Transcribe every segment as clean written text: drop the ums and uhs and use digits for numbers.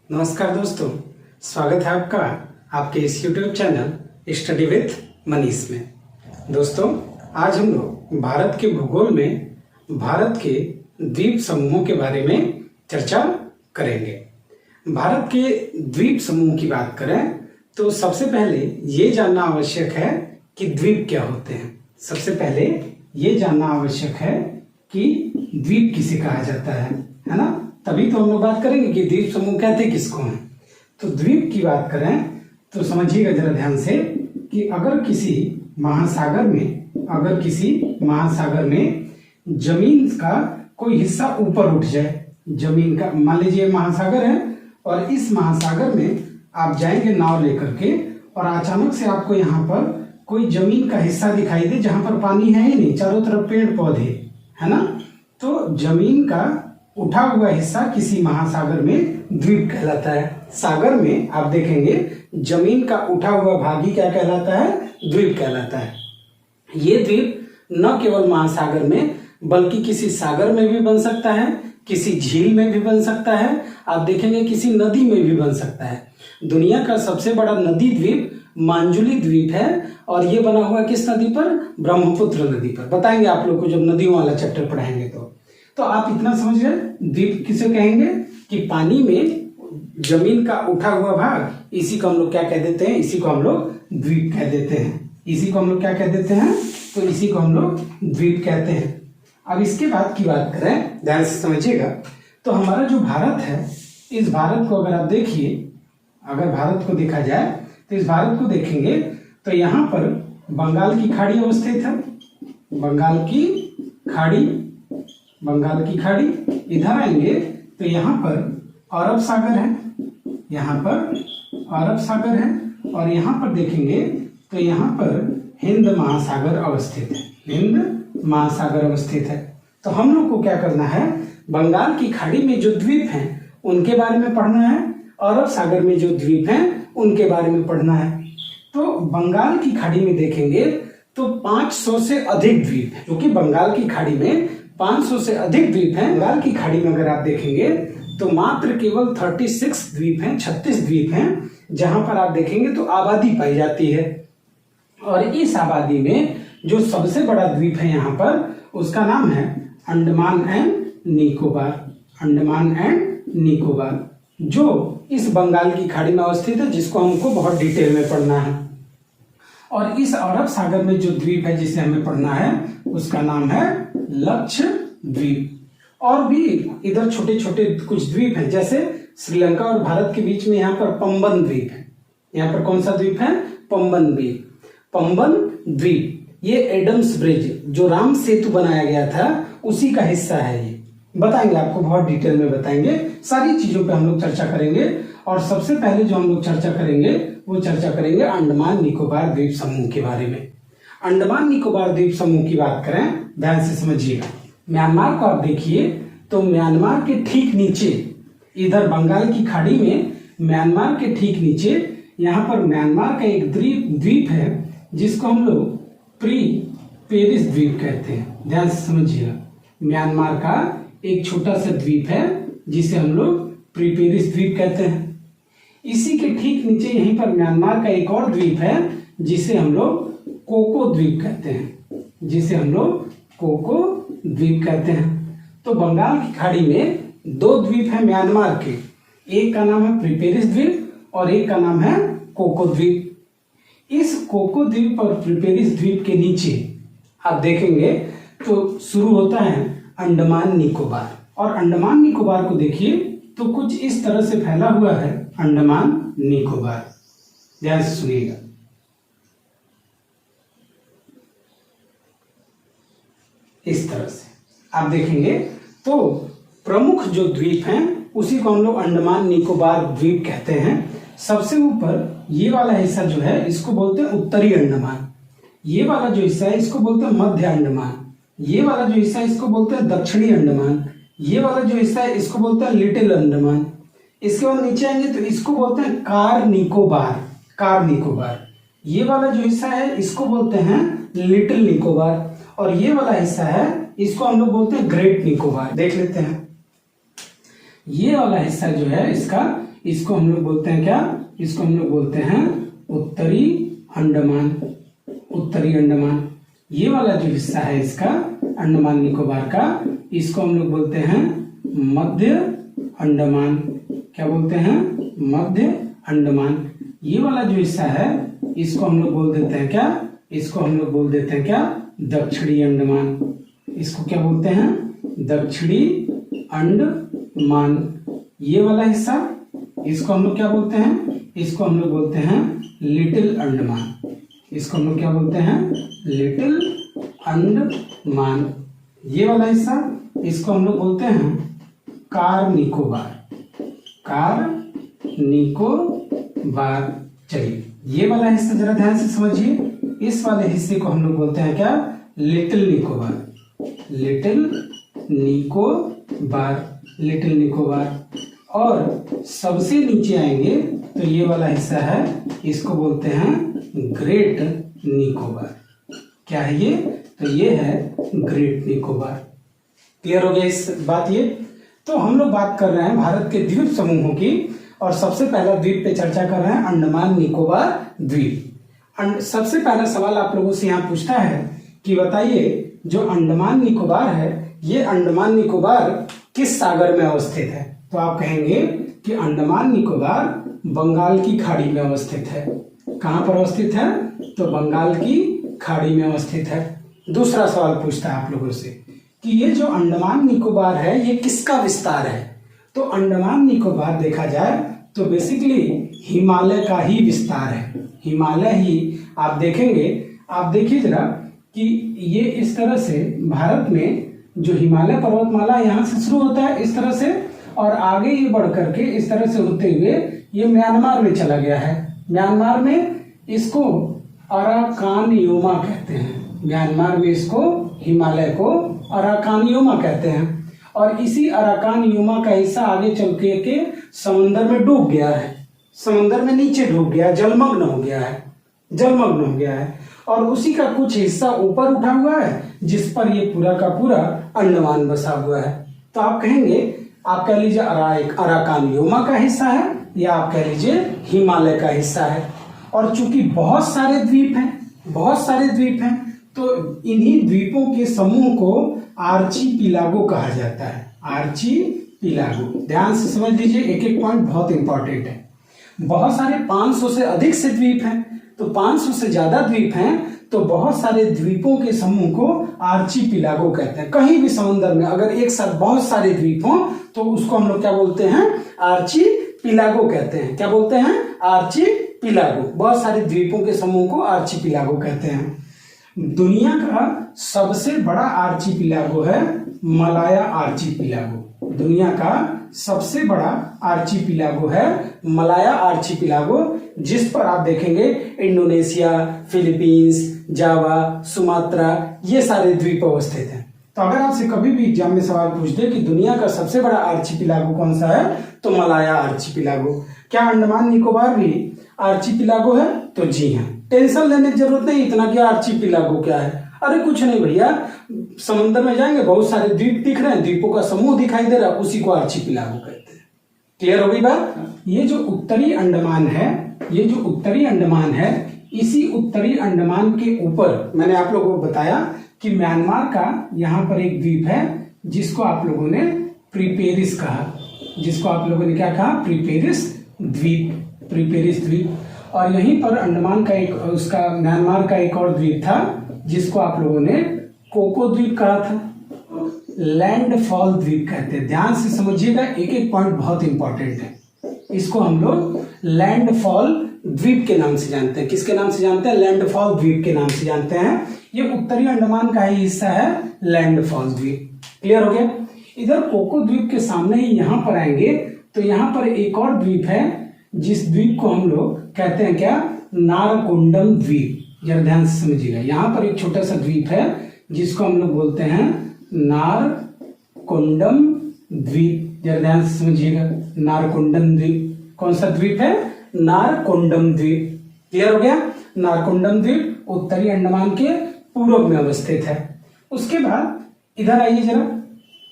नमस्कार दोस्तों, स्वागत है आपका आपके इस YouTube channel study with Manish में। दोस्तों, आज हम लोग भारत के भूगोल में भारत के द्वीप समूहों के बारे में चर्चा करेंगे। भारत के द्वीप समूह की बात करें तो सबसे पहले ये जानना आवश्यक है कि द्वीप क्या होते हैं। सबसे पहले ये जानना आवश्यक है कि द्वीप किसे कहा जाता है ना। तभी तो हम लोग बात करेंगे कि द्वीप समूह कहते किसको हैं। तो द्वीप की बात करें तो समझिएगा जरा ध्यान से कि अगर किसी महासागर में जमीन का कोई हिस्सा ऊपर उठ जाए, जमीन का मान लीजिए महासागर है और इस महासागर में आप जाएंगे नाव लेकर के और अचानक से आपको यहाँ पर कोई जमीन का हिस्सा दिखाई दे जहां पर पानी है ही नहीं, चारों तरफ पेड़ पौधे है ना। तो जमीन का उठा हुआ हिस्सा किसी महासागर में द्वीप कहलाता है। सागर में आप देखेंगे जमीन का उठा हुआ भाग ही क्या कहलाता है, द्वीप कहलाता है। ये द्वीप न केवल महासागर में बल्कि किसी सागर में भी बन सकता है, किसी झील में भी बन सकता है, आप देखेंगे किसी नदी में भी बन सकता है। दुनिया का सबसे बड़ा नदी द्वीप मांजुली द्वीप है और ये बना हुआ किस नदी पर, ब्रह्मपुत्र नदी पर। बताएंगे आप लोग को जब नदियों वाला चैप्टर पढ़ाएंगे तो आप इतना समझ गए द्वीप किसे कहेंगे कि पानी में जमीन का उठा हुआ भाग, इसी को हम लोग क्या कह देते हैं, इसी को हम लोग द्वीप कह देते हैं। इसी को हम लोग क्या कह देते हैं, तो इसी को हम लोग द्वीप कहते हैं। अब इसके बाद की बात करें, ध्यान से समझिएगा, तो हमारा जो भारत है, इस भारत को अगर आप देखिए, अगर भारत को देखा जाए तो इस भारत को देखेंगे तो यहाँ पर बंगाल की खाड़ी अवस्थित है। बंगाल की खाड़ी इधर आएंगे तो यहाँ पर अरब सागर है, और यहाँ पर देखेंगे तो यहाँ पर हिंद महासागर अवस्थित है। तो हम लोग को क्या करना है, बंगाल की खाड़ी में जो द्वीप हैं उनके बारे में पढ़ना है, अरब सागर में जो द्वीप हैं उनके बारे में पढ़ना है। तो बंगाल की खाड़ी में देखेंगे तो 500 से अधिक द्वीप है, क्योंकि बंगाल की खाड़ी में 500 से अधिक द्वीप हैं। बंगाल की खाड़ी में अगर आप देखेंगे तो मात्र केवल 36 द्वीप हैं, 36 द्वीप हैं, जहां पर आप देखेंगे तो आबादी पाई जाती है। और इस आबादी में जो सबसे बड़ा द्वीप है यहाँ पर, उसका नाम है अंडमान एंड निकोबार, जो इस बंगाल की खाड़ी में अवस्थित है, जिसको हमको बहुत डिटेल में पढ़ना है। और इस अरब सागर में जो द्वीप है जिसे हमें पढ़ना है, उसका नाम है लक्षद्वीप। और भी इधर छोटे छोटे कुछ द्वीप हैं, जैसे श्रीलंका और भारत के बीच में यहाँ पर पंबन द्वीप है। यहाँ पर कौन सा द्वीप है, पंबन द्वीप। ये एडम्स ब्रिज, जो राम सेतु बनाया गया था, उसी का हिस्सा है। ये बताएंगे आपको, बहुत डिटेल में बताएंगे, सारी चीजों पे हम लोग चर्चा करेंगे। और सबसे पहले जो हम लोग चर्चा करेंगे वो चर्चा करेंगे अंडमान निकोबार द्वीप समूह के बारे में। अंडमान निकोबार द्वीप समूह की बात करें, ध्यान से समझिएगा। म्यांमार को आप देखिए तो म्यांमार के ठीक नीचे, इधर बंगाल की खाड़ी में म्यांमार के ठीक नीचे यहाँ पर म्यांमार का एक द्वीप है जिसको हम लोग प्री पेरिस द्वीप कहते हैं। ध्यान से समझिएगा, म्यांमार का एक छोटा सा द्वीप है जिसे हम लोग प्री पेरिस द्वीप कहते हैं। इसी के ठीक नीचे यहीं पर म्यांमार का एक और द्वीप है जिसे हम लोग कोको द्वीप कहते हैं। तो बंगाल की खाड़ी में दो द्वीप है म्यांमार के, एक का नाम है प्रीपेरिस द्वीप और एक का नाम है कोको द्वीप। इस कोको द्वीप और प्रीपेरिस द्वीप के नीचे आप देखेंगे तो शुरू होता है अंडमान निकोबार। और अंडमान निकोबार को देखिए तो कुछ इस तरह से फैला हुआ है अंडमान निकोबार। ध्यान से सुनिएगा, इस तरह से आप देखेंगे तो प्रमुख जो द्वीप हैं उसी को हम लोग अंडमान निकोबार द्वीप कहते हैं। सबसे ऊपर ये वाला हिस्सा जो है इसको बोलते हैं उत्तरी अंडमान, ये वाला जो हिस्सा है इसको बोलते हैं मध्य अंडमान, ये वाला जो हिस्सा है इसको बोलते हैं दक्षिणी अंडमान, ये वाला जो हिस्सा है इसको बोलते हैं लिटिल अंडमान। इसके बाद नीचे आएंगे तो इसको बोलते हैं कार निकोबार। ये वाला जो हिस्सा है इसको बोलते हैं लिटिल निकोबार, और ये वाला हिस्सा है इसको हम लोग बोलते हैं ग्रेट निकोबार। देख लेते हैं, ये वाला हिस्सा जो है इसका, इसको हम लोग बोलते हैं क्या, इसको हम लोग बोलते हैं उत्तरी अंडमान। उत्तरी अंडमान ये वाला जो हिस्सा है इसका अंडमान निकोबार का, इसको हम लोग बोलते हैं मध्य अंडमान। क्या बोलते हैं, मध्य अंडमान। ये वाला जो हिस्सा है इसको हम लोग बोल देते हैं क्या, इसको हम लोग बोल देते हैं क्या, दक्षिणी अंडमान। इसको क्या बोलते हैं, दक्षिणी अंडमान। ये वाला हिस्सा इसको हम लोग क्या बोलते हैं, इसको हम लोग बोलते हैं लिटिल अंडमान। इसको हम लोग क्या बोलते हैं, लिटिल अंडमान। ये वाला हिस्सा इसको हम लोग बोलते हैं कार निकोबार। कार निकोबार। चलिए ये वाला हिस्सा जरा ध्यान से समझिए, इस वाले हिस्से को हम लोग बोलते हैं क्या, little Nicobar. Little Nicobar, little Nicobar. और सबसे नीचे आएंगे तो ये वाला हिस्सा है, इसको बोलते हैं ग्रेट निकोबार। क्या है ये, तो ये है ग्रेट निकोबार। क्लियर हो गया इस बात ये। तो हम लोग बात कर रहे हैं भारत के द्वीप समूहों की, और सबसे पहला द्वीप पे चर्चा कर रहे हैं अंडमान निकोबार द्वीप। सबसे पहला सवाल आप लोगों से यहाँ पूछता है कि बताइए जो अंडमान निकोबार है, ये अंडमान निकोबार किस सागर में अवस्थित है। तो आप कहेंगे कि अंडमान निकोबार बंगाल की खाड़ी में अवस्थित है। कहाँ पर अवस्थित है, तो बंगाल की खाड़ी में अवस्थित है। दूसरा सवाल पूछता है आप लोगों से कि ये जो अंडमान निकोबार है ये किसका विस्तार है। तो अंडमान निकोबार देखा जाए तो बेसिकली हिमालय का ही विस्तार है। हिमालय ही आप देखेंगे, आप देखिए जरा कि ये इस तरह से भारत में जो हिमालय पर्वतमाला यहाँ से शुरू होता है इस तरह से, और आगे ये बढ़ करके इस तरह से होते हुए ये म्यांमार में चला गया है। म्यांमार में इसको अराकानयोमा कहते हैं। म्यांमार में इसको हिमालय को अराकानयोमा कहते हैं। और इसी अराकानयोमा का हिस्सा आगे चल के समंदर में डूब गया है, समंदर में नीचे डूब गया, जलमग्न हो गया है, जलमग्न हो गया है। और उसी का कुछ हिस्सा ऊपर उठा हुआ है जिस पर ये पूरा का पूरा अंडमान बसा हुआ है। तो आप कहेंगे, आप कह लीजिए अराकानयोमा का हिस्सा है, या आप कह लीजिए हिमालय का हिस्सा है। और चूंकि बहुत सारे द्वीप हैं, बहुत सारे द्वीप हैं, तो इन्हीं द्वीपों के समूह को आर्चीपिलागो कहा जाता है। आर्चीपिलागो, ध्यान से समझ लीजिए, एक एक पॉइंट बहुत इंपॉर्टेंट है। बहुत सारे 500 से अधिक से द्वीप हैं, तो 500 से ज्यादा द्वीप हैं, तो बहुत सारे द्वीपों के समूह को आर्चीपिलागो कहते हैं। कहीं भी समुद्र में अगर एक साथ बहुत सारे द्वीप हों तो उसको हम लोग क्या बोलते हैं, आर्चीपिलागो कहते हैं। क्या बोलते हैं, आर्चीपिलागो। बहुत सारे द्वीपों के समूह को आर्चीपिलागो कहते हैं। दुनिया का सबसे बड़ा आर्चीपिलागो है मलाया आर्चीपिलागो। दुनिया का सबसे बड़ा आर्चीपिलागो है मलाया आर्चीपिलागो, जिस पर आप देखेंगे इंडोनेशिया, फिलीपींस, जावा, सुमात्रा, ये सारे द्वीप अवस्थित हैं। तो अगर आपसे कभी भी एग्जाम में सवाल पूछ दे कि दुनिया का सबसे बड़ा आर्चीपिलागो कौन सा है, तो मलाया आर्चीपिलागो। क्या अंडमान निकोबार भी आर्चीपिलागो है, तो जी हाँ। टेंशन लेने की जरूरत नहीं इतना कि आर्चीपिलागो क्या है। अरे कुछ नहीं भैया, समुद्र में जाएंगे बहुत सारे द्वीप दिख रहे हैं, द्वीपों का समूह दिखाई दे रहा है, उसी को आर्चीपिलागो कहते हैं। क्लियर हो गई बात। ये जो उत्तरी अंडमान है, ये जो उत्तरी अंडमान है, इसी उत्तरी अंडमान के ऊपर मैंने आप लोगों को बताया कि म्यांमार का यहाँ पर एक द्वीप है जिसको आप लोगों ने प्रीपेरिस कहा। जिसको आप लोगों ने क्या कहा, प्रीपेरिस द्वीप, प्रीपेरिस द्वीप। और यहीं पर अंडमान का एक, उसका म्यांमार का एक और द्वीप था जिसको आप लोगों ने कोको द्वीप कहा था। लैंडफॉल द्वीप कहते हैं। ध्यान से समझिएगा, एक एक पॉइंट बहुत इंपॉर्टेंट है। इसको हम लोग लैंडफॉल द्वीप के नाम से जानते हैं। किसके नाम से जानते हैं, लैंडफॉल द्वीप के नाम से जानते हैं। ये उत्तरी अंडमान का ही हिस्सा है लैंडफॉल द्वीप। क्लियर हो गया। इधर कोको द्वीप के सामने ही यहाँ पर आएंगे तो यहाँ पर एक और द्वीप है जिस द्वीप को हम लोग कहते हैं क्या, नारकोंडम द्वीप। जरा ध्यान से समझिएगा, यहाँ पर एक छोटा सा द्वीप है जिसको हम लोग बोलते हैं नारकोंडम द्वीप। जरा ध्यान से समझिएगा, नारकोंडम द्वीप कौन सा द्वीप है, नारकोंडम द्वीप। क्लियर हो गया। नारकोंडम द्वीप उत्तरी अंडमान के पूर्व में अवस्थित है। उसके बाद इधर आइए जरा,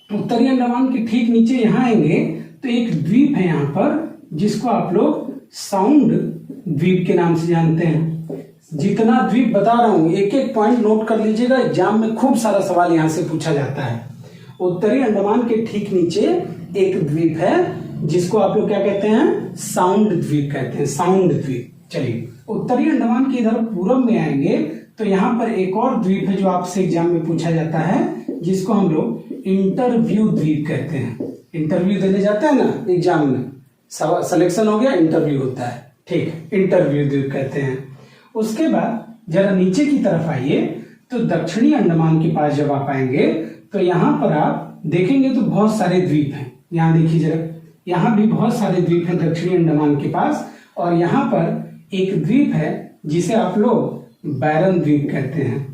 उत्तरी अंडमान के ठीक नीचे यहाँ आएंगे तो एक द्वीप है यहाँ पर जिसको आप लोग साउंड द्वीप के नाम से जानते हैं। जितना द्वीप बता रहा हूं एक एक पॉइंट नोट कर लीजिएगा, एग्जाम में खूब सारा सवाल यहां से पूछा जाता है। उत्तरी अंडमान के ठीक नीचे एक द्वीप है जिसको आप लोग क्या कहते हैं, साउंड द्वीप कहते हैं, साउंड द्वीप। चलिए उत्तरी अंडमान के इधर पूर्व में आएंगे तो यहाँ पर एक और द्वीप है जो आपसे एग्जाम में पूछा जाता है, जिसको हम लोग इंटरव्यू द्वीप कहते हैं। इंटरव्यू देने जाते हैं ना एग्जाम में, सिलेक्शन हो गया इंटरव्यू होता है, ठीक, इंटरव्यू द्वीप कहते हैं। उसके बाद जरा नीचे की तरफ आइए तो दक्षिणी अंडमान के पास जब आप आएंगे तो यहाँ पर आप देखेंगे तो बहुत सारे द्वीप हैं। यहाँ देखिए जरा, यहाँ भी बहुत सारे द्वीप हैं दक्षिणी अंडमान के पास, और यहाँ पर एक द्वीप है जिसे आप लोग बैरन द्वीप कहते हैं,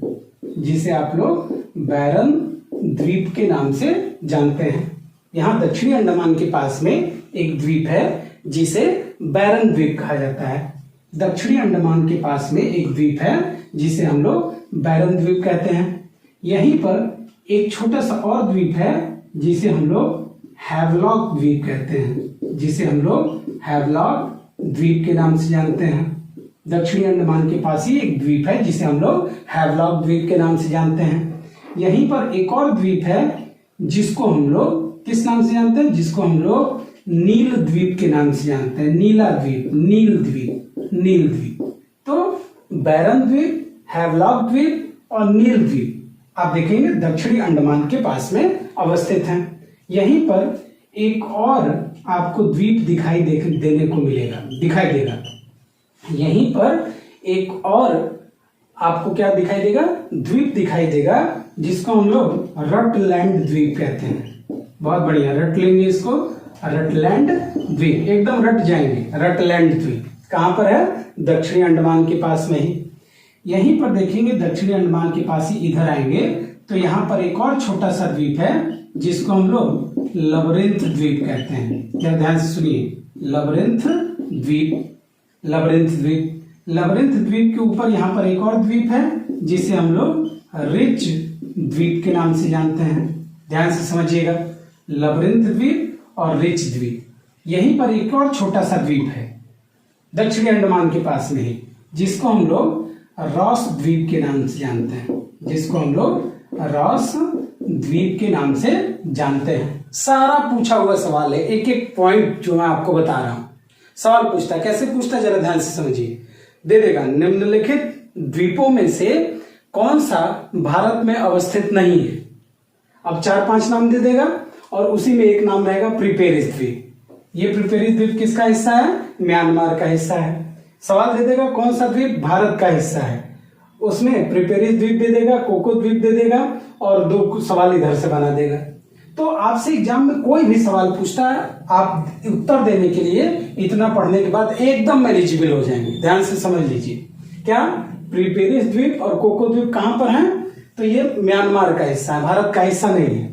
जिसे आप लोग बैरन द्वीप के नाम से जानते हैं। यहाँ दक्षिणी अंडमान के पास में एक द्वीप है जिसे बैरन द्वीप कहा जाता है। दक्षिणी अंडमान के पास में एक द्वीप है जिसे हम लोग बैरन द्वीप कहते हैं। यहीं पर एक छोटा सा और द्वीप है जिसे हम लोग हैवलॉक द्वीप कहते हैं, जिसे हम लोग हैवलॉक द्वीप के नाम से जानते हैं। दक्षिणी अंडमान के पास ही एक द्वीप है जिसे हम लोग हैवलॉक द्वीप के नाम से जानते हैं। यहीं पर एक और द्वीप है जिसको हम लोग किस नाम से जानते हैं, जिसको हम लोग नील द्वीप के नाम से जानते हैं, नीला द्वीप, नील द्वीप, नील द्वीप। तो बैरन द्वीप, हैवलॉक द्वीप और नील द्वीप आप देखेंगे दक्षिणी अंडमान के पास में अवस्थित हैं। यहीं पर एक और आपको द्वीप दिखाई देने को मिलेगा, दिखाई देगा। यहीं पर एक और आपको क्या दिखाई देगा, द्वीप दिखाई देगा जिसको हम लोग रटलैंड द्वीप कहते हैं। बहुत बढ़िया, रट लेंगे इसको, रटलैंड द्वीप, एकदम रट जाएंगे। रटलैंड द्वीप कहां पर है, दक्षिणी अंडमान के पास में ही। यहीं पर देखेंगे दक्षिणी अंडमान के पास ही इधर आएंगे तो यहाँ पर एक और छोटा सा द्वीप है जिसको हम लोग लबरेंथ द्वीप कहते हैं। क्या ध्यान से सुनिए, लबरेंथ द्वीप, लबरेंथ द्वीप। लबरेंथ द्वीप के ऊपर यहाँ पर एक और द्वीप है जिसे हम लोग रिच द्वीप के नाम से जानते हैं। ध्यान से समझिएगा, लबरेंथ द्वीप और रिच द्वीप। यहीं पर एक और छोटा सा द्वीप है दक्षिणी अंडमान के पास में ही, जिसको हम लोग रॉस द्वीप के नाम से जानते हैं, जिसको हम लोग रॉस द्वीप के नाम से जानते हैं। सारा पूछा हुआ सवाल है, एक एक पॉइंट जो मैं आपको बता रहा हूं। सवाल पूछता है, कैसे पूछता है जरा ध्यान से समझिए। दे देगा निम्नलिखित द्वीपों में से कौन सा भारत में अवस्थित नहीं है। अब 4-5 नाम दे देगा और उसी में एक नाम रहेगा प्रिपेरिस द्वीप। ये प्रिपेरिस द्वीप किसका हिस्सा है, म्यांमार का हिस्सा है। सवाल दे देगा कौन सा द्वीप भारत का हिस्सा है, उसमें प्रिपेरिस द्वीप दे देगा, कोको द्वीप दे देगा और 2 सवाल इधर से बना देगा। तो आपसे एग्जाम में कोई भी सवाल पूछता है, आप उत्तर देने के लिए इतना पढ़ने के बाद एकदम एलिजिबल हो जाएंगे। ध्यान से समझ लीजिए, क्या प्रिपेरिस द्वीप और कोको द्वीप कहां पर हैं, तो ये म्यांमार का हिस्सा है, भारत का हिस्सा नहीं है।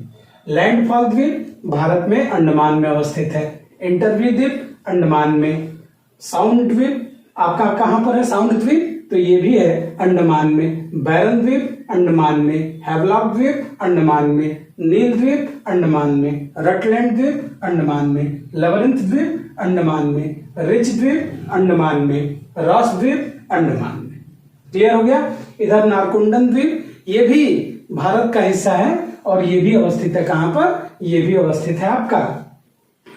लैंडफॉल द्वीप भारत में अंडमान में अवस्थित है। इंटरव्यू द्वीप अंडमान में। साउंड द्वीप आपका कहां पर है, साउंड द्वीप, तो ये भी है अंडमान में। बैरन द्वीप अंडमान में। हैवलॉक द्वीप अंडमान में। नील द्वीप अंडमान में। रटलैंड द्वीप अंडमान में। लबरेंथ द्वीप अंडमान में। रिच द्वीप अंडमान में। रॉस द्वीप अंडमान में। क्लियर हो गया। इधर नारकुंडन द्वीप, ये भी भारत का हिस्सा है और ये भी अवस्थित है कहां पर, ये भी अवस्थित है आपका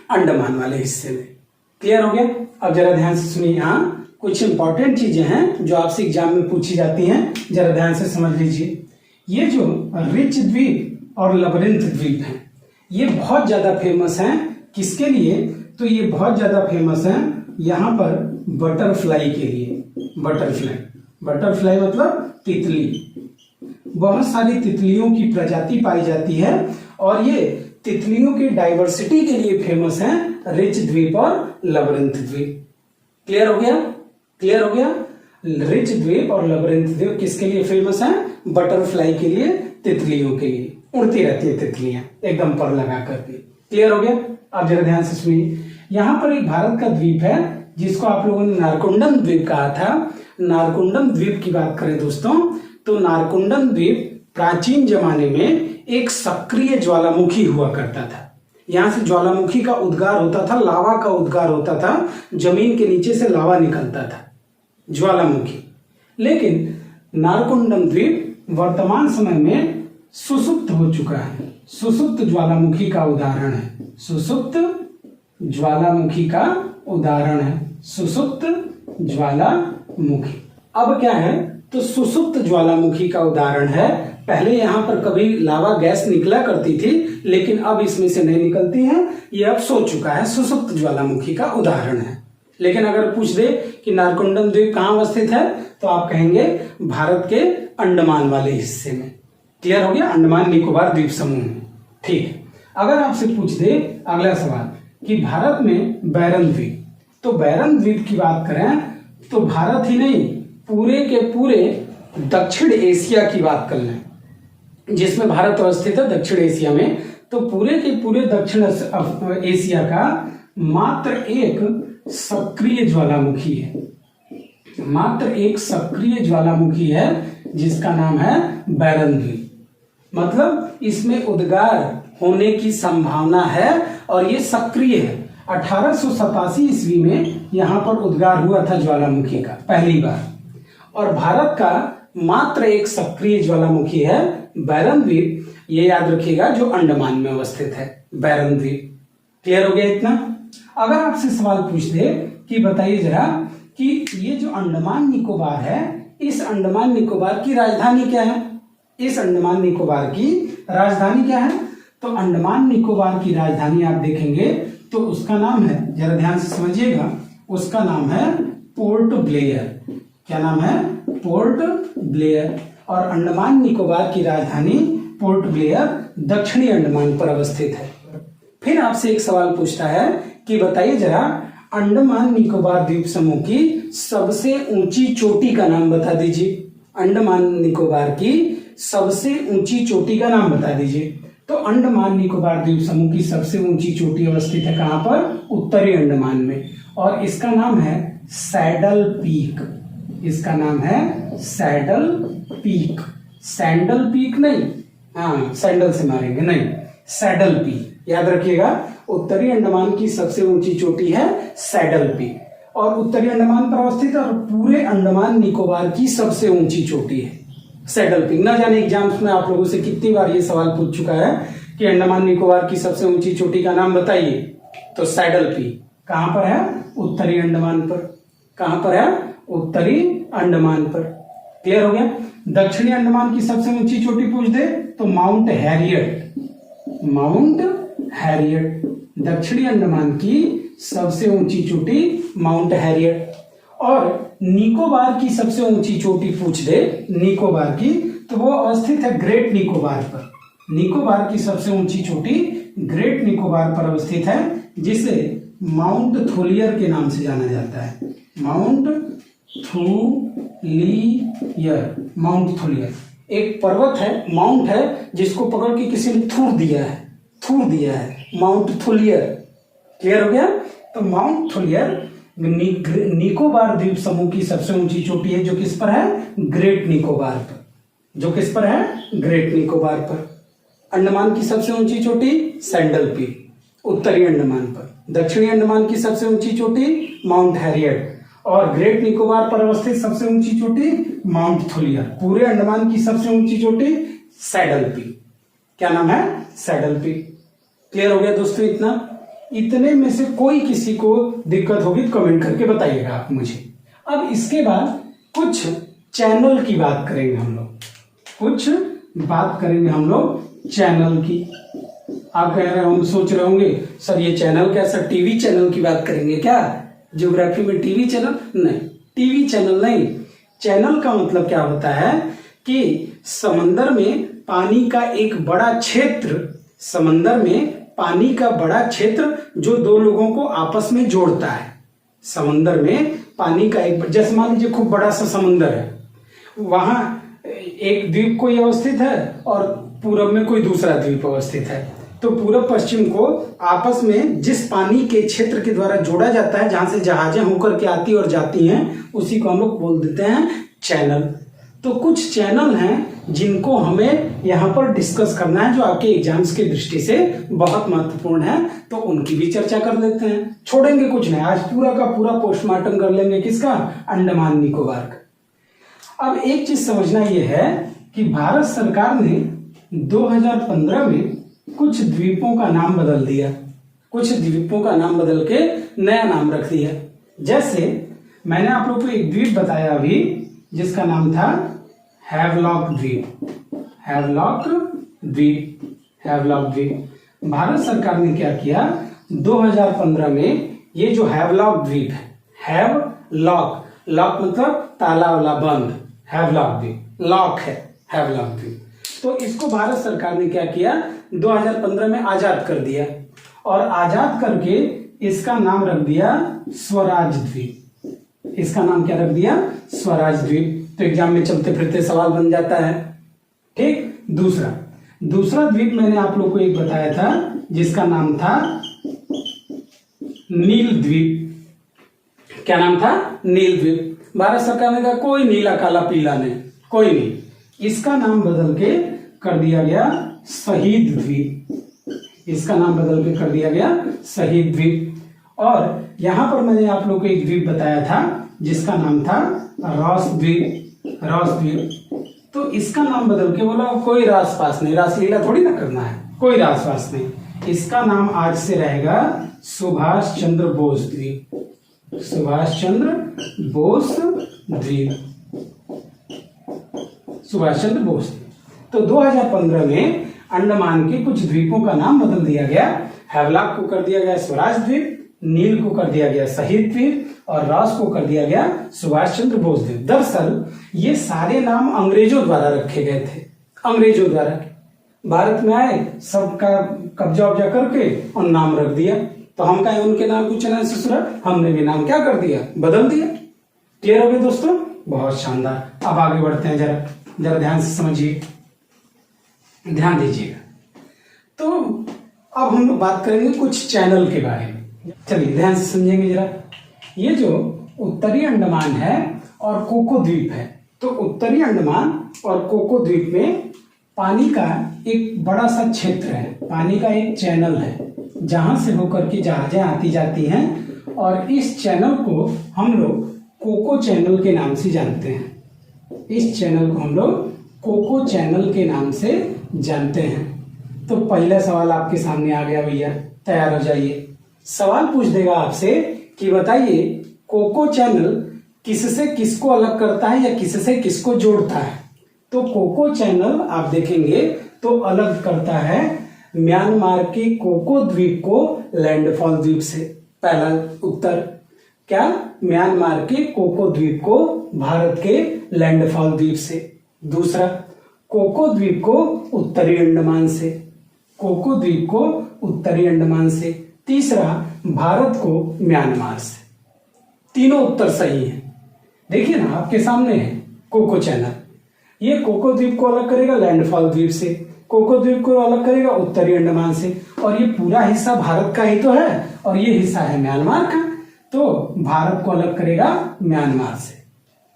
अंडमान वाले हिस्से में। क्लियर हो गया। अब जरा ध्यान से सुनिए, यहाँ कुछ इंपॉर्टेंट चीजें हैं जो आपसे एग्जाम में पूछी जाती हैं, जरा ध्यान से समझ लीजिए। ये जो रिच द्वीप और लबरेंथ द्वीप हैं, ये बहुत ज्यादा फेमस हैं। किसके लिए, तो ये बहुत ज्यादा फेमस हैं यहाँ पर बटरफ्लाई के लिए। बटरफ्लाई, बटरफ्लाई मतलब तितली। बहुत सारी तितलियों की प्रजाति पाई जाती है और ये तितलियों की डाइवर्सिटी के लिए फेमस हैं रिच द्वीप और लबरेंथ द्वीप। क्लियर हो गया, क्लियर हो गया। रिच द्वीप और लबरेंथ द्वीप किसके लिए फेमस है, बटरफ्लाई के लिए, तितलियों के लिए। उड़ती रहती है तितलियां एकदम पर लगा करके। क्लियर हो गया। अब जरा ध्यान से सुनिए, यहाँ पर एक भारत का द्वीप है जिसको आप लोगों ने नारकुंडम द्वीप कहा था। नारकुंडम द्वीप की बात करें दोस्तों, तो नारकुंडम द्वीप प्राचीन जमाने में एक सक्रिय ज्वालामुखी हुआ करता था। यहाँ से ज्वालामुखी का उद्गार होता था, लावा का उद्गार होता था, जमीन के नीचे से लावा निकलता था, ज्वालामुखी। लेकिन नारकुंडम द्वीप वर्तमान समय में सुसुप्त हो चुका है। सुसुप्त ज्वालामुखी का उदाहरण है, सुसुप्त ज्वालामुखी का उदाहरण है, सुसुप्त ज्वालामुखी। अब क्या है, तो सुसुप्त ज्वालामुखी का उदाहरण है। पहले यहाँ पर कभी लावा गैस निकला करती थी, लेकिन अब इसमें से नहीं निकलती है, ये अब सो चुका है, सुसुप्त ज्वालामुखी का उदाहरण है। लेकिन अगर पूछ दे कि नारकुंडम द्वीप कहाँ अवस्थित है, तो आप कहेंगे भारत के अंडमान वाले हिस्से में। क्लियर हो गया, अंडमान निकोबार द्वीप समूह में। ठीक है, अगर आपसे पूछ दे अगला सवाल कि भारत में बैरन द्वीप, तो बैरन द्वीप की बात करें तो भारत ही नहीं, पूरे के पूरे दक्षिण एशिया की बात कर लें, जिसमें भारत अवस्थित है दक्षिण एशिया में, तो पूरे के पूरे दक्षिण एशिया का मात्र एक सक्रिय ज्वालामुखी है, मात्र एक सक्रिय ज्वालामुखी है जिसका नाम है बैरन द्वीप। मतलब इसमें उद्गार होने की संभावना है और ये सक्रिय है। 1887 ईस्वी में यहाँ पर उद्गार हुआ था ज्वालामुखी का पहली बार, और भारत का मात्र एक सक्रिय ज्वालामुखी है बैरन द्वीप, ये याद रखिएगा, जो अंडमान में अवस्थित है, बैरन द्वीप। क्लियर हो गया इतना। अगर आपसे सवाल पूछ दे कि बताइए जरा कि ये जो अंडमान निकोबार है, इस अंडमान निकोबार की राजधानी क्या है, इस अंडमान निकोबार की राजधानी क्या है, तो अंडमान निकोबार की राजधानी आप देखेंगे तो उसका नाम है, जरा ध्यान से समझिएगा, उसका नाम है पोर्ट ब्लेयर। क्या नाम है, पोर्ट ब्लेयर। और अंडमान निकोबार की राजधानी पोर्ट ब्लेयर दक्षिणी अंडमान पर अवस्थित है। फिर आपसे एक सवाल पूछता है कि बताइए जरा अंडमान निकोबार द्वीप समूह की सबसे ऊंची चोटी का नाम बता दीजिए। अंडमान निकोबार की सबसे ऊंची चोटी का नाम बता दीजिए। तो अंडमान निकोबार द्वीप समूह की सबसे ऊंची चोटी अवस्थित है कहां पर, उत्तरी अंडमान में, और इसका नाम है सैडल पीक। इसका नाम है सैडल पीक, सैंडल पीक नहीं, हाँ सैंडल से मारेंगे नहीं, सैडल पीक याद रखिएगा। उत्तरी अंडमान की सबसे ऊंची चोटी है सैडल पीक, और उत्तरी अंडमान पर अवस्थित है, और पूरे अंडमान निकोबार की सबसे ऊंची चोटी है सैडल पीक। ना जाने एग्जाम्स में आप लोगों से कितनी बार ये सवाल पूछ चुका है कि अंडमान निकोबार की सबसे ऊंची चोटी का नाम बताइए, तो सैडल पीक कहां पर है, उत्तरी अंडमान पर। कहां पर है, उत्तरी अंडमान पर। क्लियर हो गया। दक्षिणी अंडमान की सबसे ऊंची चोटी पूछ दे तो माउंट हैरियट, माउंट हैरियट दक्षिणी अंडमान की सबसे ऊंची चोटी माउंट हैरियट। और निकोबार की सबसे ऊंची चोटी पूछ दे, निकोबार की, तो वो अवस्थित है ग्रेट निकोबार पर। निकोबार की सबसे ऊंची चोटी ग्रेट निकोबार पर अवस्थित है, जिसे माउंट थोलियर के नाम से जाना जाता है, माउंट थूलियर। माउंट थोलियर एक पर्वत है, माउंट है, जिसको पकड़ के किसी ने थूर दिया है, थूर दिया है, माउंट थोलियर। क्लियर हो गया। तो माउंट थोलियर निकोबार द्वीप समूह की सबसे ऊंची चोटी है, जो किस पर है, ग्रेट निकोबार पर, जो किस पर है, ग्रेट निकोबार पर। अंडमान की सबसे ऊंची चोटी सैंडल पीक, उत्तरी अंडमान पर। दक्षिणी अंडमान की सबसे ऊंची चोटी माउंट हैरियट, और ग्रेट निकोबार पर अवस्थित सबसे ऊंची चोटी माउंट थोलियर। पूरे अंडमान की सबसे ऊंची चोटी सैडल पीक। क्या नाम है, सैडल पीक। क्लियर हो गया दोस्तों इतना। इतने में से कोई किसी को दिक्कत होगी तो कमेंट करके बताइएगा आप मुझे। अब इसके बाद कुछ चैनल की बात करेंगे हम लोग, कुछ बात करेंगे हम लोग चैनल की। आप कह रहे होंगे, सोच रहे होंगे सर ये चैनल क्या, सर टीवी चैनल की बात करेंगे क्या, ज्योग्राफी में टीवी चैनल? नहीं, टीवी चैनल नहीं। चैनल का मतलब क्या होता है कि समंदर में पानी का एक बड़ा क्षेत्र, समंदर में पानी का बड़ा क्षेत्र जो दो लोगों को आपस में जोड़ता है। समंदर में पानी का एक, जैसे मान लीजिए खूब बड़ा सा समंदर है, वहां एक द्वीप कोई अवस्थित है और पूरब में कोई दूसरा द्वीप अवस्थित है, तो पूरब पश्चिम को आपस में जिस पानी के क्षेत्र के द्वारा जोड़ा जाता है, जहां से जहाजें होकर के आती और जाती हैं, उसी को हम लोग बोल देते हैं चैनल। तो कुछ चैनल हैं जिनको हमें यहाँ पर डिस्कस करना है, जो आपके एग्जाम्स की दृष्टि से बहुत महत्वपूर्ण है, तो उनकी भी चर्चा कर लेते हैं। छोड़ेंगे कुछ नहीं, आज पूरा का पूरा पोस्टमार्टम कर लेंगे किसका, अंडमान निकोबार का। अब एक चीज समझना यह है कि भारत सरकार ने 2015 में कुछ द्वीपों का नाम बदल दिया, कुछ द्वीपों का नाम बदल के नया नाम रख दिया। जैसे मैंने आप लोग को एक द्वीप बताया अभी जिसका नाम था हैवलॉक द्वीप, हैवलॉक द्वीप, हैवलॉक द्वीप। भारत सरकार ने क्या किया, 2015 में ये जो हैवलॉक द्वीप है, हैवलॉक, लॉक मतलब ताला वाला बंद, हैवलॉक द्वीप, लॉक है हैवलॉक द्वीप, तो इसको भारत सरकार ने क्या किया, 2015 में आजाद कर दिया और आजाद करके इसका नाम रख दिया स्वराज द्वीप। इसका नाम क्या रख दिया, स्वराज द्वीप। तो एग्जाम में चलते फिरते सवाल बन जाता है। ठीक, दूसरा द्वीप मैंने आप लोग को एक बताया था जिसका नाम था नील द्वीप। क्या नाम था, नील द्वीप। भारत सरकार ने कहा कोई नीला काला पीला नहीं, कोई नहीं, इसका नाम बदल के कर दिया गया शहीद द्वीप। इसका नाम बदल के कर दिया गया शहीद द्वीप। और यहां पर मैंने आप लोग को एक द्वीप बताया था जिसका नाम था रॉस द्वीप, रॉस द्वीप। तो इसका नाम बदल के बोला कोई रास पास नहीं, रासलीला थोड़ी ना करना है, कोई रास पास नहीं, इसका नाम आज से रहेगा सुभाष चंद्र बोस द्वीप, सुभाष चंद्र बोस द्वीप, सुभाष चंद्र बोस। तो 2015 में अंडमान के कुछ द्वीपों का नाम बदल दिया गया, हैवलॉक को कर दिया गया स्वराज द्वीप, नील को कर दिया गया शहीद द्वीप और रॉस को कर दिया गया सुभाष चंद्र बोस द्वीप। दरअसल ये सारे नाम अंग्रेजों द्वारा रखे गए थे, अंग्रेजों द्वारा। भारत में आए, सबका कब्जा वब्जा करके और नाम रख दिया, तो हम कहें उनके नाम को चला ससुरा, हमने भी नाम क्या कर दिया, बदल दिया। क्लियर हो गया दोस्तों, बहुत शानदार। अब आगे बढ़ते हैं, जरा ध्यान से समझिए, ध्यान दीजिएगा। तो अब हम लोग बात करेंगे कुछ चैनल के बारे में। चलिए ध्यान से समझेंगे जरा। ये जो उत्तरी अंडमान है और कोको द्वीप है, तो उत्तरी अंडमान और कोको द्वीप में पानी का एक बड़ा सा क्षेत्र है, पानी का एक चैनल है जहां से होकर के जहाजें आती जाती हैं, और इस चैनल को हम लोग कोको चैनल के नाम से जानते हैं। इस चैनल को हम लोग कोको चैनल के नाम से जानते हैं। तो पहला सवाल आपके सामने आ गया भैया, तैयार हो जाइए। सवाल पूछ देगा आपसे कि बताइए कोको चैनल किससे किसको अलग करता है या किससे किसको जोड़ता है। तो कोको चैनल आप देखेंगे तो अलग करता है म्यांमार के कोको द्वीप को लैंडफॉल द्वीप से। पहला उत्तर क्या, म्यांमार के कोको द्वीप को भारत के लैंडफॉल द्वीप से। दूसरा, कोको द्वीप को उत्तरी अंडमान से, कोको द्वीप को उत्तरी अंडमान से। तीसरा, भारत को म्यांमार से। तीनों उत्तर सही है। देखिए ना आपके सामने है कोको चैनल, ये कोको द्वीप को अलग करेगा लैंडफॉल द्वीप से, कोको द्वीप को अलग करेगा उत्तरी अंडमान से, और ये पूरा हिस्सा भारत का ही तो है और ये हिस्सा है म्यांमार का, तो भारत को अलग करेगा म्यांमार से।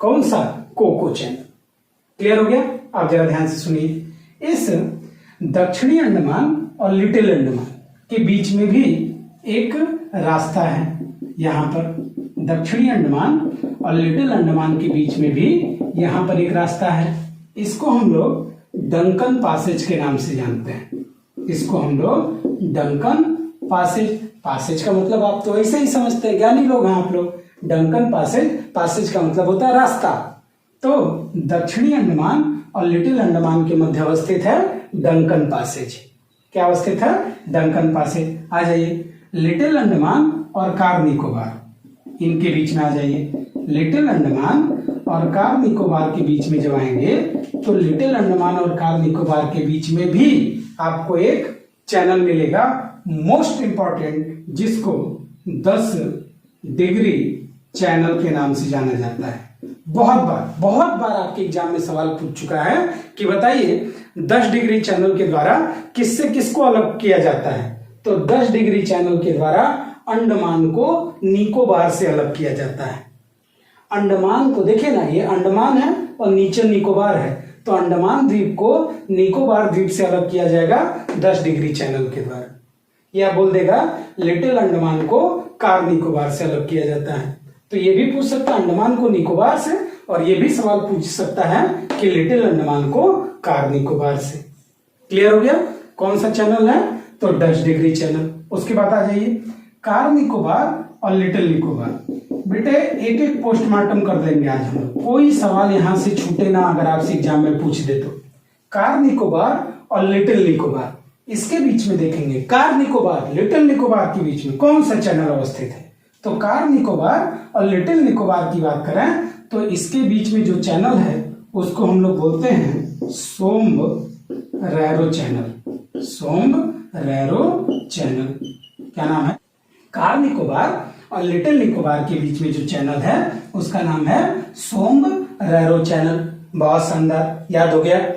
कौन सा, कोको चैनल। क्लियर हो गया। आप जरा ध्यान से सुनिए। इस दक्षिणी अंडमान और लिटिल अंडमान के बीच में भी एक रास्ता है। यहाँ पर दक्षिणी अंडमान और लिटिल अंडमान के बीच में भी यहाँ पर एक रास्ता है। इसको हम लोग डंकन पासेज के नाम से जानते हैं। इसको हम लोग डंकन पासेज, पासेज का मतलब आप तो ऐसे ही समझते हैं, ज्ञानी लोग हैं आप लोग। डंकन पासेज, पासेज का मतलब होता है रास्ता। तो दक्षिणी अंडमान और लिटिल अंडमान के मध्य अवस्थित है डंकन पासेज। क्या अवस्थित है, डंकन पासेज। आ जाइए, लिटिल अंडमान और कार निकोबार, इनके बीच में आ जाइए। लिटिल अंडमान और कार निकोबार के बीच में जब आएंगे तो लिटिल अंडमान और कार निकोबार के बीच में भी आपको एक चैनल मिलेगा, मोस्ट इंपॉर्टेंट, जिसको 10 डिग्री चैनल के नाम से जाना जाता है। बहुत बार आपके एग्जाम में सवाल पूछ चुका है कि बताइए 10 डिग्री चैनल के द्वारा किससे किसको अलग किया जाता है। तो 10 डिग्री चैनल के द्वारा अंडमान को निकोबार से अलग किया जाता है। अंडमान को देखिए ना, ये अंडमान है और नीचे निकोबार है, तो अंडमान द्वीप को निकोबार द्वीप से अलग किया जाएगा 10 डिग्री चैनल के द्वारा। या बोल देगा लिटिल अंडमान को कार निकोबार से अलग किया जाता है। तो ये भी पूछ सकता है अंडमान को निकोबार से, और ये भी सवाल पूछ सकता है कि लिटिल अंडमान को कार निकोबार से। क्लियर हो गया कौन सा चैनल है? तो 10 डिग्री चैनल। उसके बाद आ जाइए कार निकोबार और लिटिल निकोबार। बेटे एक एक पोस्टमार्टम कर देंगे आज हम लोग, कोई सवाल यहां से छूटे ना अगर आपसे एग्जाम में पूछ दे तो। कार निकोबार और लिटिल निकोबार, इसके बीच में देखेंगे कार निकोबार लिटिल निकोबार के बीच में कौन सा चैनल अवस्थित है। तो कार निकोबार और लिटिल निकोबार की बात करें तो इसके बीच में जो चैनल है उसको हम लोग बोलते हैं सोम्ब-रैरो चैनल। सोम्ब-रैरो चैनल क्या नाम है? कार निकोबार और लिटिल निकोबार के बीच में जो चैनल है उसका नाम है सोम्ब-रैरो चैनल। बहुत शानदार, याद हो गया?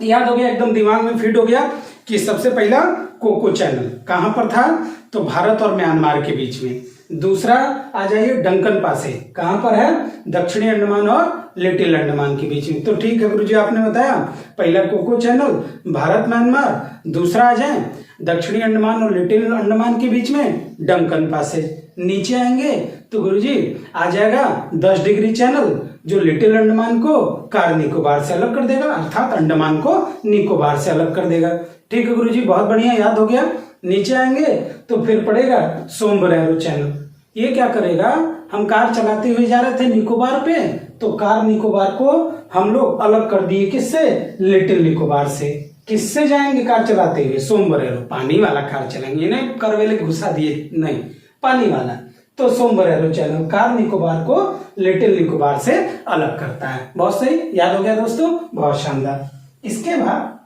याद हो गया, एकदम दिमाग में फिट हो गया कि सबसे पहला कोको चैनल कहां पर था? तो भारत और म्यांमार के बीच में। दूसरा आ जाइए डंकन पासे, कहां पर है? दक्षिणी अंडमान और लिटिल अंडमान के बीच में। तो ठीक है गुरुजी, आपने बताया पहला कोको चैनल भारत म्यांमार, दूसरा आ जाए दक्षिणी अंडमान और लिटिल अंडमान के बीच में डंकन पासेज। नीचे आएंगे तो गुरुजी आ जाएगा 10 डिग्री चैनल जो लिटिल अंडमान को कार निकोबार से अलग कर देगा, अर्थात अंडमान को निकोबार से अलग कर देगा। ठीक है गुरुजी, बहुत बढ़िया, याद हो गया। नीचे आएंगे तो फिर पड़ेगा सोम्ब-रैरो चैनल। ये क्या करेगा? हम कार चलाते हुए जा रहे थे निकोबार पे, तो कार निकोबार को हम लोग अलग कर दिए, किससे? लिटिल निकोबार से। किससे जाएंगे कार चलाते हुए? सोम्ब-रैरो, पानी वाला कार चलाएंगे, इन्हें करवेले घुसा दिए नहीं, पानी वाला। तो सोम्ब-रैरो चैनल कार निकोबार को लिटिल निकोबार से अलग करता है। बहुत सही, याद हो गया दोस्तों, बहुत शानदार। इसके बाद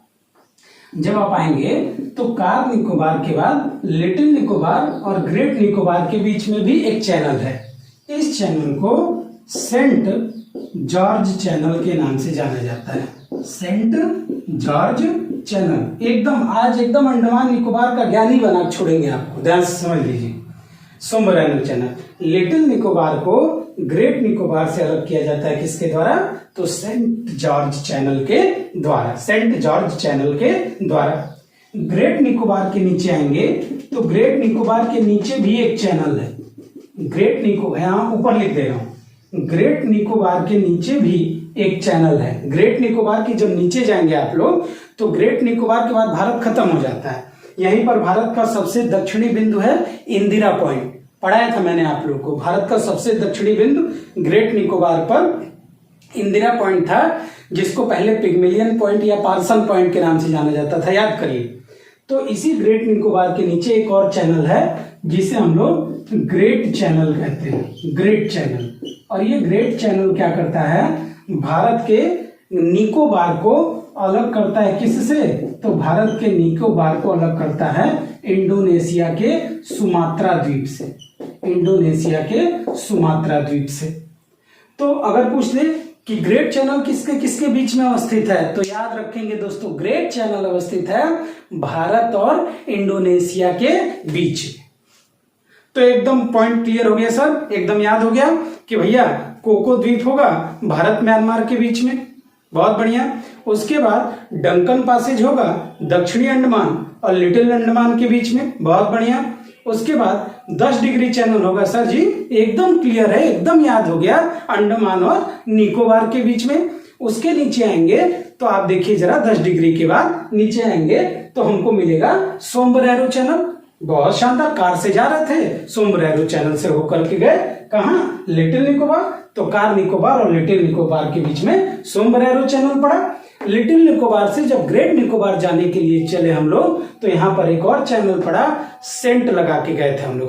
जब आप आएंगे तो कार निकोबार के बाद लिटिल निकोबार और ग्रेट निकोबार के बीच में भी एक चैनल है। इस चैनल को सेंट जॉर्ज चैनल के नाम से जाना जाता है। Saint George channel. एकदम आज एकदम अंडमान निकोबार का ज्ञानी बना छोड़ेंगे आपको, ध्यान से समझ लीजिए। सोम्ब-रैरो चैनल। लिटिल निकोबार को ग्रेट निकोबार से अलग किया जाता है, किसके द्वारा? तो सेंट जॉर्ज चैनल के द्वारा। सेंट जॉर्ज चैनल के द्वारा। ग्रेट निकोबार के नीचे आएंगे तो ग्रेट निकोबार के नीचे भी एक चैनल है। ग्रेट निकोबार, यहां ऊपर लिख दे रहा हूं, ग्रेट निकोबार के नीचे भी एक चैनल है। ग्रेट निकोबार के जब नीचे जाएंगे आप लोग तो ग्रेट निकोबार के बाद भारत खत्म हो जाता है। यहीं पर भारत का सबसे दक्षिणी बिंदु है इंदिरा पॉइंट, पढ़ाया था मैंने आप लोग को। भारत का सबसे दक्षिणी बिंदु ग्रेट निकोबार पर इंदिरा पॉइंट था, जिसको पहले पिग्मेलियन पॉइंट या पार्सल पॉइंट के नाम से जाना जाता था, याद करिए। तो इसी ग्रेट निकोबार के नीचे एक और चैनल है जिसे हम लोग ग्रेट चैनल कहते हैं। Great channel. और ये ग्रेट चैनल क्या करता है? भारत के निकोबार को अलग करता है, किससे? तो भारत के निकोबार को अलग करता है इंडोनेशिया के सुमात्रा द्वीप से। इंडोनेशिया के सुमात्रा द्वीप से। तो अगर पूछ ले कि ग्रेट चैनल किसके किसके बीच में अवस्थित है, तो याद रखेंगे दोस्तों, ग्रेट चैनल अवस्थित है भारत और इंडोनेशिया के बीच। तो एकदम पॉइंट क्लियर हो गया सर, एकदम याद हो गया कि भैया कोको द्वीप होगा भारत म्यांमार के बीच में। बहुत बढ़िया। उसके बाद डंकन पासेज होगा दक्षिणी अंडमान और लिटिल अंडमान के बीच में। बहुत बढ़िया। उसके बाद 10 डिग्री चैनल होगा सर जी, एकदम क्लियर है, एकदम याद हो गया, अंडमान और निकोबार के बीच में। उसके नीचे आएंगे तो आप देखिए जरा, 10 डिग्री के बाद नीचे आएंगे तो हमको मिलेगा सोम्ब-रैरो चैनल। बहुत शानदार, कार से जा रहे थे, सोम्ब-रैरो चैनल से होकर के गए कहाँ? लिटिल निकोबार। तो कार निकोबार और लिटिल निकोबार के बीच में सोम्ब-रैरो चैनल पड़ा। लिटिल निकोबार से जब ग्रेट निकोबार जाने के लिए चले हम लोग तो यहाँ पर एक और चैनल पड़ा, सेंट लगा के गए थे हम लोग,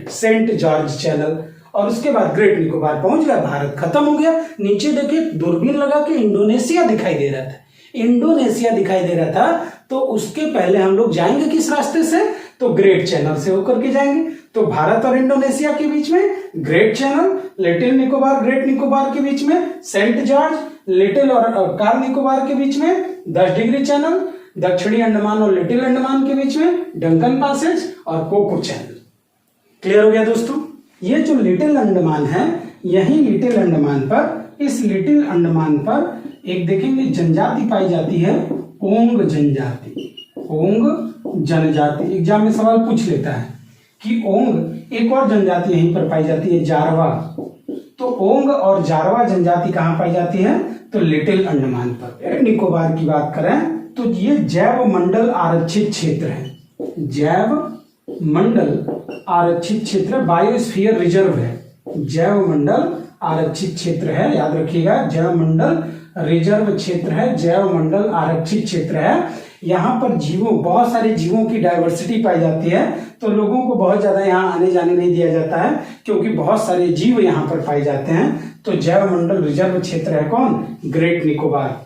सेंट जॉर्ज चैनल। और उसके बाद ग्रेट निकोबार पहुंच गया, भारत खत्म हो गया। नीचे देखिए दूरबीन लगा के इंडोनेशिया दिखाई दे रहा था, इंडोनेशिया दिखाई दे रहा था। तो उसके पहले हम लोग जाएंगे किस रास्ते से? तो ग्रेट चैनल से होकर के जाएंगे। तो भारत और इंडोनेशिया के बीच में great channel, little Nicobar great Nicobar के बीच में सेंट जॉर्ज, लिटिल और कार निकोबार के बीच में 10 डिग्री चैनल, दक्षिणी अंडमान और लिटिल अंडमान के बीच में डंकन पासेज और कोको चैनल। क्लियर हो गया दोस्तों? ये जो लिटिल अंडमान है, यही लिटिल अंडमान पर, इस लिटिल अंडमान पर एक देखेंगे जनजाति पाई जाती है, ओंग जनजाति। ओंग जनजाति एग्जाम में सवाल पूछ लेता है कि ओंग, एक और जनजाति यहीं पर पाई जाती है, जारवा। तो ओंग और जारवा जनजाति कहाँ पाई जाती है? तो लिटिल अंडमान पर। निकोबार की बात करें तो ये जैव मंडल आरक्षित क्षेत्र है, जैव मंडल आरक्षित क्षेत्र, बायोस्फीयर रिजर्व है, जैव मंडल आरक्षित क्षेत्र है, याद रखिएगा, जैव मंडल रिजर्व क्षेत्र है, जैव मंडल आरक्षित क्षेत्र है। यहाँ पर जीवों, बहुत सारे जीवों की डाइवर्सिटी पाई जाती है, तो लोगों को बहुत ज्यादा यहाँ आने जाने नहीं दिया जाता है क्योंकि बहुत सारे जीव यहाँ पर पाए जाते हैं। तो जैव मंडल रिजर्व क्षेत्र है कौन? ग्रेट निकोबार।